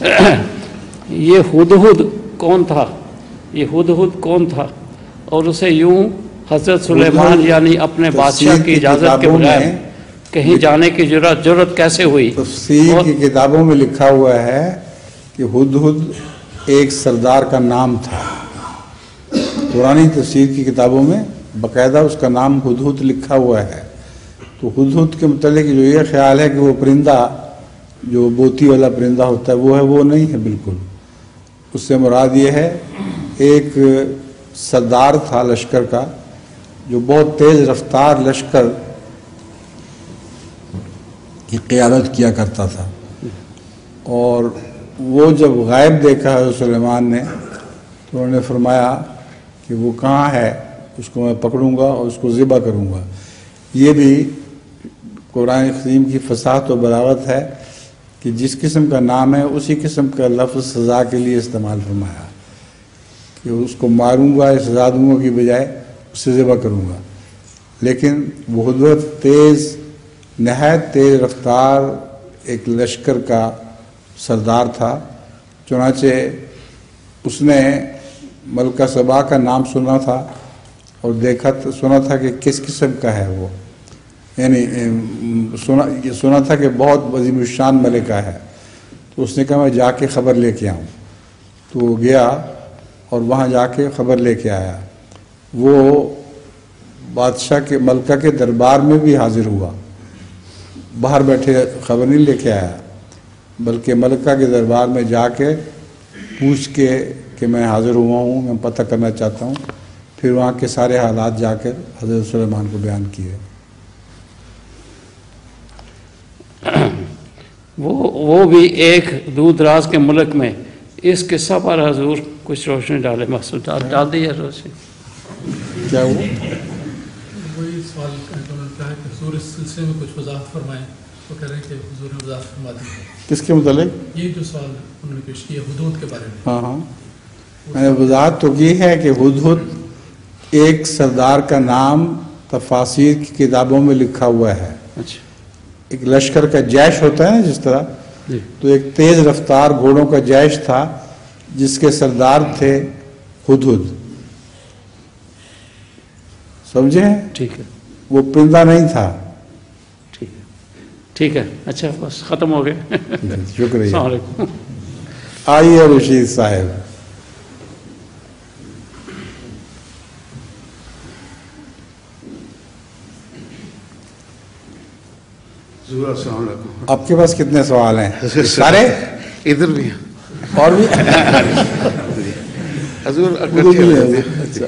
یہ ہدہد کون تھا؟ یہ ہدہد کون تھا اور اسے یوں حضرت سلیمان یعنی اپنے بادشاہ کی اجازت کے بغیر کہیں جانے کی جرت کیسے ہوئی؟ تفسیر کی کتابوں میں لکھا ہوا ہے کہ ہدہد ایک سردار کا نام تھا. قرآنی تفسیر کی کتابوں میں باقاعدہ اس کا نام ہدہد لکھا ہوا ہے. تو ہدہد کے متعلق جو یہ خیال ہے کہ وہ پرندہ جو بوتی والا پرندہ ہوتا ہے وہ نہیں ہے بالکل. اس سے مراد یہ ہے ایک سردار تھا لشکر کا جو بہت تیز رفتار لشکر کی قیادت کیا کرتا تھا. اور وہ جب غائب دیکھا حضرت سلیمان نے تو انہوں نے فرمایا کہ وہ کہاں ہے، اس کو میں پکڑوں گا اور اس کو ذبح کروں گا. یہ بھی قرآن کریم کی فصاحت و بلاغت ہے کہ جس قسم کا نام ہے اسی قسم کا لفظ سزا کے لیے استعمال فرمایا کہ اس کو ماروں گا یا سزا دوں گا کی بجائے اسے ذبح کروں گا. لیکن وہ ہدہد نہایت تیز رفتار ایک لشکر کا سردار تھا. چنانچہ اس نے ملکہ سبا کا نام سنا تھا اور سنا تھا کہ کس قسم کا ہے وہ، یعنی سنا تھا کہ بہت عظیم الشان ملکہ ہے. تو اس نے کہا میں جا کے خبر لے کے آؤں. تو وہ گیا اور وہاں جا کے خبر لے کے آیا. وہ بادشاہ کے ملکہ کے دربار میں بھی حاضر ہوا، باہر بیٹھے خبر نہیں لے کے آیا بلکہ ملکہ کے دربار میں جا کے پوچھ کے کہ میں حاضر ہوا ہوں، میں پتہ کرنا چاہتا ہوں. پھر وہاں کے سارے حالات جا کر حضرت سلیمان کو بیان کیے. وہ بھی ایک دور دراز کے ملک میں. اس قصہ پر حضور کچھ روشنی ڈالے. مقصود ڈال دی ہے روشنی. کیا وہ وہی سوال کیا ہے کہ حضور اس سلسلے میں کچھ وضاحت فرمائیں. وہ کہہ رہے ہیں کہ حضور نے وضاحت فرما دی. کس کے متعلق؟ یہ جو سوال انہوں نے پیش کیا ہدہد کے بارے میں. ہاں میں نے وضاحت تو کی ہے کہ ہدہد ایک سردار کا نام تفاسیر کی کتابوں میں لکھا ہوا ہے. اچھا. ایک لشکر کا جیش ہوتا ہے نا جس طرح، تو ایک تیز رفتار گھوڑوں کا جیش تھا جس کے سردار تھے ہدہد. سمجھے؟ ٹھیک ہے. وہ پرندہ نہیں تھا. ٹھیک ہے. اچھا بس ختم ہو گئے. شکریہ. السلام علیکم. آئیے رشید صاحب. السلام علیکم. آپ کے پاس کتنے سوال ہیں؟ سارے ادھر بھی ہیں اور بھی حضور. اچھا